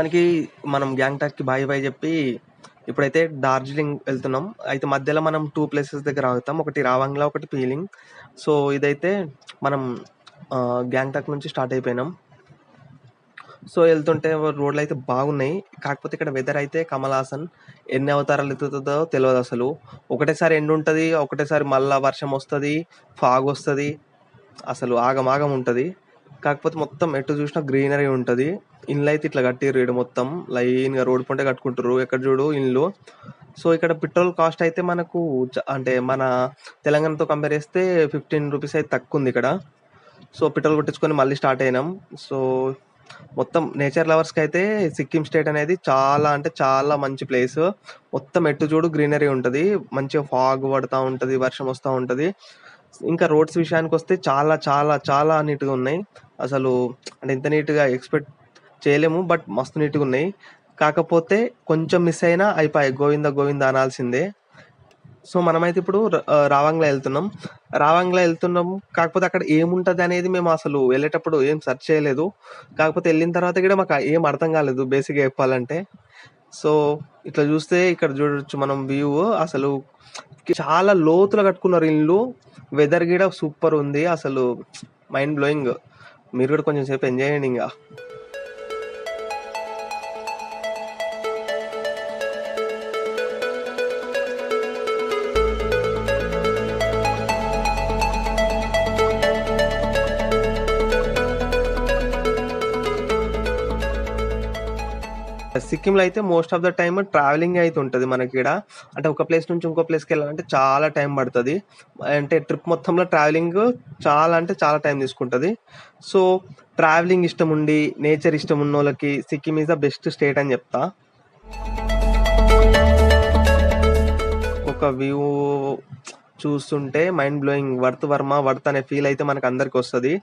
మొత్తానికి మనం గ్యాంగ్టాక్‌కి bye bye జెప్పి, ఇప్పుడైతే డార్జిలింగ్ వెళ్తున్నాం. అయితే మధ్యలో మనం 2 ప్లేసెస్ దగ్గర ఆగుతాం. ఒకటి రావంగ్లా, ఒకటి పీలింగ్. సో, ఇదైతే మనం గ్యాంగ్టాక్ నుంచి స్టార్ట్ అయిపోయినాం. సో, ఎళ్తుంటే రోడ్లు అయితే బాగున్నాయి. కాకపోతే ఇక్కడ వెదర్ అయితే కమల్ హాసన్ ఎన్ని అవతారాలు ఎత్తుతదో తెలవదసలు. ఒకటేసారి ఎండుంటది, ఒకటేసారి మళ్ళా వర్షం వస్తది, ఫాగ్ వస్తది. అసలు ఆగమాగం ఉంటది. కాకపోతే మొత్తం ఎటు చూసినా గ్రీనరీ ఉంటది. ఇండ్లయితే ఇట్లా కట్టిర్రు ఈడ మొత్తం లైన్‌గా రోడ్ పొంటే కట్టుకుంటుర్రు. ఎక్కడ చూడు ఇండ్లు. సో, ఇక్కడ పెట్రోల్ కాస్ట్ అయితే మనకు అంటే మన తెలంగాణతో కంపేర్ చేస్తే ₹15 అయితే తక్కువుందిక్కడ. సో, పెట్రోల్ కొట్టించుకొని మళ్ళీ స్టార్ట్ అయినాం. సో, మొత్తం నేచర్ లవర్స్‌కైతే సిక్కిం స్టేట్ అనేది చాలా అంటే చాలా మంచి ప్లేసు. మొత్తం ఎటు చూడు గ్రీనరీ ఉంటది. మంచిగా ఫాగ్ పడతా ఉంటది. వర్షం వస్తా ఉంటది. ఇంకా రోడ్స్ విషయానికొస్తే చాలా చాలా చాలా నీట్‌గా ఉన్నాయి. అసలు అంటే ఇంత నీట్‌గా ఎక్స్‌పెక్ట్ చేయలేము. బట్ మస్తు నీట్‌గా ఉన్నాయి. కాకపోతే కొంచెం మిస్ అయినా అయిపాయే గోవింద గోవింద అనాల్సిందే. సో, మనమైతే ఇప్పుడు రావంగ్లా ఎళ్తున్నాం. రావంగ్లా ఎళ్తున్నాం. కాకపోతే అక్కడ ఏముంటదనేది మేము అసలు వెళ్ళేటప్పుడు ఏం సెర్చ్ చేయలేదు. కాకపోతే ఎళ్ళిన తర్వాత కూడా మాకు ఏం అర్థం కాలేదు బేసిక్‌గా చెప్పాలంటే. సో, ఇట్లా చూస్తే ఇక్కడ చూడొచ్చు మనం వ్యూ అసలు చాలా లోతులో కట్టుకున్నారు ఇల్లు. వెదర్ గిడ సూపర్ ఉంది. అసలు మైండ్ బ్లోయింగ్. మీరు కూడా కొంచెం సేపు ఎంజాయ్ చేయండి ఇంగ. సిక్కింలో అయితే most of the time travelling అయితే ఉంటది మనకీడ. అంటే ఒక ప్లేస్ నుంచి ఇంకో ప్లేస్‌కెళ్ళాలంటే చాలా టైం పడతది. అంటే ట్రిప్ మొత్తంలో ట్రావెలింగ్ చాలా అంటే చాలా టైం తీసుకుంటది. సో, ట్రావెలింగ్ ఇష్టముండి, నేచర్ ఇష్టమున్నోళ్ళకి Sikkim is the best state అని చెప్తా. ఒక వ్యూ చూస్తుంటే మైండ్ బ్లోయింగ్. వర్త్ వర్మ వర్త్ అనే ఫీల్ అయితే మనకందరికి వస్తది.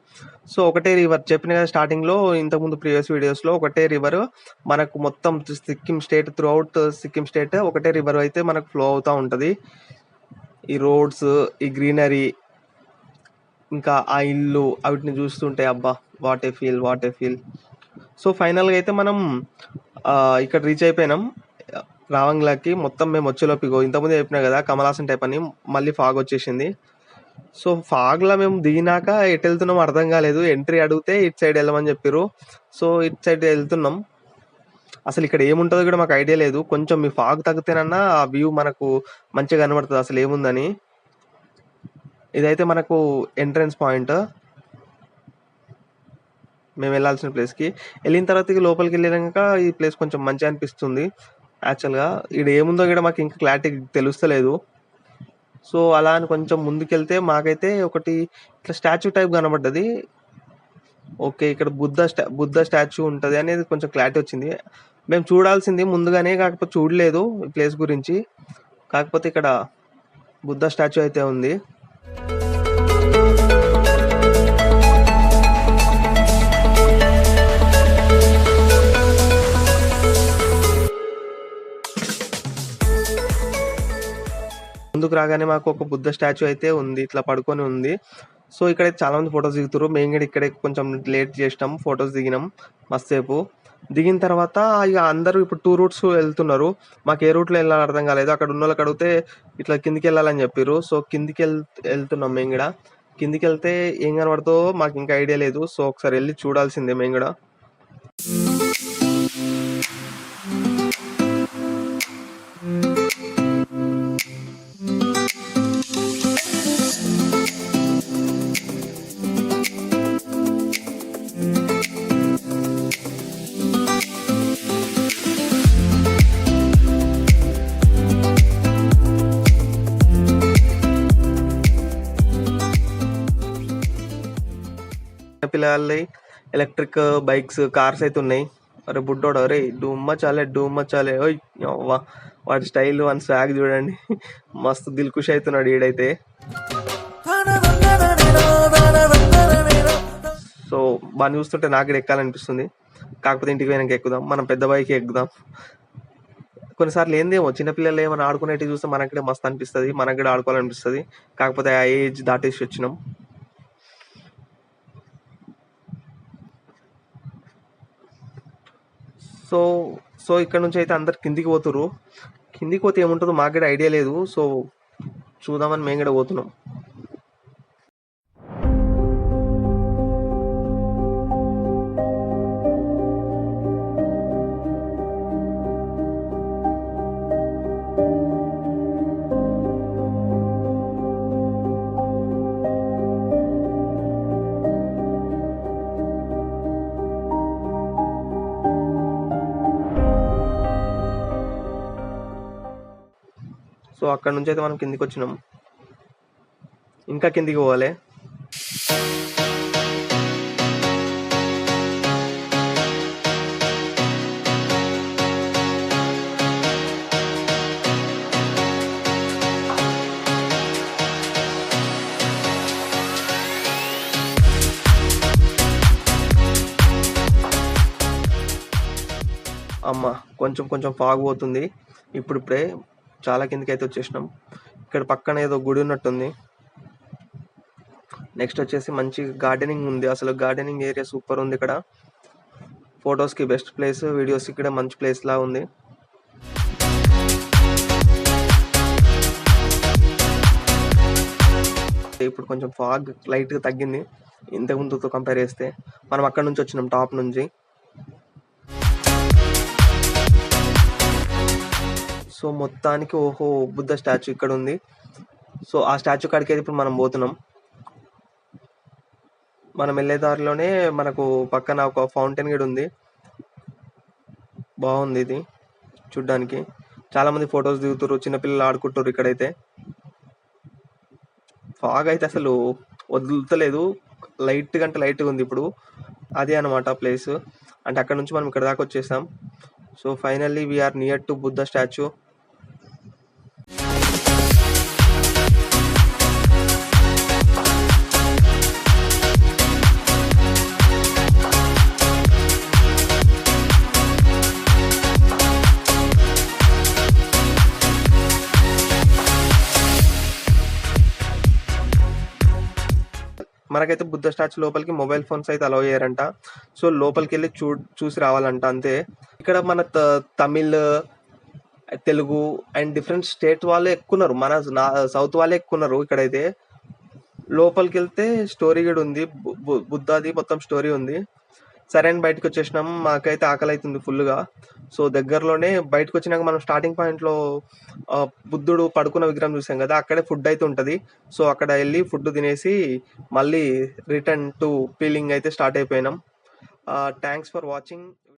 సో, ఒకటే రివర్ చెప్పిన కదా స్టార్టింగ్‌లో ఇంతకుముందు ప్రీవియస్ వీడియోస్‌లో ఒకటే రివర్ మనకు మొత్తం Sikkim state through out Sikkim state ఒకటే రివర్ అయితే మనకు ఫ్లో అవుతా ఉంటది. ఈ రోడ్స్, ఈ గ్రీనరీ, ఇంకా ఆ ఇల్లు అవిటిని చూస్తుంటే అబ్బా! What a feel! What a feel! So, ఫైనల్‌గా అయితే మనం ఇక్కడ రీచ్ అయిపోయినాం. రావంగ్లాకి మొత్తం మేము వచ్చేలోపు ఇగో ఇంతకుముందే చెప్పినా కదా కమల్ హాసన్ టైప్ అని మళ్ళీ ఫాగ్ వచ్చేసింది. సో, ఫాగ్‌లో మేము దిగినాక ఎటెళ్తున్నామో అర్థం కాలేదు. ఎంట్రీ అడిగితే ఇటు సైడ్ ఎళ్ళమని చెప్పిర్రు. సో, ఇటు సైడ్ ఎళ్తున్నాం. అసలు ఇక్కడ ఏముంటదో కూడా మాకు ఐడియా లేదు. కొంచెం ఈ ఫాగ్ తగ్గితేనన్నా ఆ వ్యూ మనకు మంచిగా కనబడతది అసలు ఏముందని. ఇదైతే మనకు ఎంట్రన్స్ పాయింట్. మేము వెళ్ళాల్సిన ప్లేస్‌కి. ఎళ్ళిన తర్వాత ఇగ లోపలికెళ్ళినంక ఈ ప్లేస్ కొంచెం మంచిగా అనిపిస్తుంది. యాక్చువల్‌గా ఈడ ఏముందో కూడా మాకు ఇంకా క్లారిటీ తెలుస్తలేదు. సో, అలా అని కొంచెం ముందుకెళ్తే మాకైతే ఒకటి ఇట్లా స్టాచ్యూ టైప్ కనబడ్డది. ఓకే. ఇక్కడ బుద్ధ స్టాచ్యూ ఉంటది అనేది కొంచెం క్లారిటీ వచ్చింది. మేము చూడాల్సింది ముందుగానే కాకపోతే చూడలేదు ఈ ప్లేస్ గురించి. కాకపోతే ఇక్కడ బుద్ధ స్టాచ్యూ అయితే ఉంది. ముందుకు రాగానే మాకు ఒక బుద్ధ స్టాచ్యూ అయితే ఉంది. ఇట్లా పడుకొని ఉంది. సో, ఇక్కడైతే చాలా మంది ఫోటోస్ దిగుతుర్రు. మేము కూడా ఇక్కడే కొంచెం లేట్ చేసినాం. ఫోటోస్ దిగినాం మస్తుసేపు. దిగిన తర్వాత ఇగ అందరూ ఇప్పుడు 2 రూట్స్ వెళ్తున్నారు. మాకు ఏ రూట్‌లో ఎళ్ళాలో అర్థం కాలేదు. అక్కడ ఉన్నోళ్ళకి అడిగితే ఇట్లా కిందికెళ్ళాలని చెప్పిర్రు. సో, ఎళ్తున్నాం మేము కూడా. కిందికెళ్తే ఏం కనబడతదో మాకు ఇంకా ఐడియా లేదు. సో, ఒకసారి ఎళ్లి చూడాల్సిందే మేము కూడా. పిల్లగాళ్ళయి ఎలక్ట్రిక్ బైక్స్, కార్స్ అయితే ఉన్నాయి. అరే బుడ్డోడు అరేయ్! డూమ్ మచాలే ఓయ్ యవ్వ! వాడి స్టైల్ వాని స్వాగ్ చూడండి. మస్తు దిల్‌ఖుష్ అయితున్నాడు ఈడైతే. సో, వాడిని చూస్తుంటే నాకు కూడా ఎక్కాలనిపిస్తుంది. కాకపోతే ఇంటికి పోయినాక ఎక్కుదాం. మనం పెద్ద బైకే ఎక్కుదాం. కొన్నిసార్లు ఏందేమో చిన్న పిల్లలు ఏమైనా ఆడుకునేటివి చూస్తే మనకు కూడా మస్తు అనిపిస్తది. మనకు కూడా ఆడుకోవాలనిపిస్తది. కాకపోతే ఆ ఏజ్ దాటేసి వచ్చినాం. సో సో ఇక్కడ నుంచి అయితే అందరు కిందికి పోతుర్రు. కిందికి పోతే ఏముంటుందో మాకు కూడా ఐడియా లేదు. సో చూద్దామని మేము కూడా పోతున్నాం. సో అక్కడ నుంచి అయితే మనం కిందికి వచ్చినాం. ఇంకా కిందికి పోవాలి. అమ్మ కొంచెం కొంచెం ఫాగ్ పోతుంది. ఇప్పుడిప్పుడే చాలా కిందికి అయితే వచ్చేసినాం. ఇక్కడ పక్కన ఏదో గుడి ఉన్నట్టుంది. నెక్స్ట్ వచ్చేసి మంచి గార్డెనింగ్ ఉంది. అసలు గార్డెనింగ్ ఏరియా సూపర్ ఉంది. ఇక్కడ ఫొటోస్కి బెస్ట్ ప్లేస్, వీడియోస్కి ఇక్కడ మంచి ప్లేస్ లా ఉంది. ఇప్పుడు కొంచెం ఫాగ్ లైట్గా తగ్గింది ఇంతకు ముందుతో కంపేర్ చేస్తే. మనం అక్కడ నుంచి వచ్చినాం టాప్ నుంచి. సో మొత్తానికి ఓహో బుద్ధ స్టాచ్యూ ఇక్కడ ఉంది. సో ఆ స్టాచ్యూ కాడికి అయితే ఇప్పుడు మనం పోతున్నాం. మనం వెళ్ళే దారిలోనే మనకు పక్కన ఒక ఫౌంటైన్ కూడా ఉంది. బాగుంది ఇది చూడ్డానికి. చాలా మంది ఫొటోస్ దిగుతారు, చిన్నపిల్లలు ఆడుకుంటారు ఇక్కడైతే. ఫాగ్ అయితే అసలు వదులుతలేదు, లైట్గా అంటే లైట్గా ఉంది. ఇప్పుడు అదే అనమాట ప్లేస్. అంటే అక్కడ నుంచి మనం ఇక్కడ దాకా వచ్చేసాం. So finally we are near to Buddha statue. మనకైతే బుద్ధ స్టాచ్యూ లోపలికి మొబైల్ ఫోన్స్ అయితే అలౌ చేయరంట. సో లోపలికి వెళ్ళి చూసి రావాలంట అంతే. ఇక్కడ మన Tamil, Telugu and different state వాళ్ళే ఎక్కున్నారు, మన సౌత్ వాళ్ళే ఎక్కున్నారు. ఇక్కడైతే లోపలికి వెళ్తే స్టోరీ కూడా ఉంది, బుద్ధాది మొత్తం స్టోరీ ఉంది. సరే అని బయటకు వచ్చేసినాం. మాకైతే ఆకలి అవుతుంది ఫుల్గా. సో దగ్గరలోనే బయటకు వచ్చినాక మనం స్టార్టింగ్ పాయింట్లో బుద్ధుడు పడుకున్న విగ్రహం చూసాం కదా, అక్కడే ఫుడ్ అయితే ఉంటుంది. సో అక్కడ వెళ్ళి ఫుడ్ తినేసి మళ్ళీ రిటర్న్ టు పీలింగ్ అయితే స్టార్ట్ అయిపోయినాం. Thanks for watching.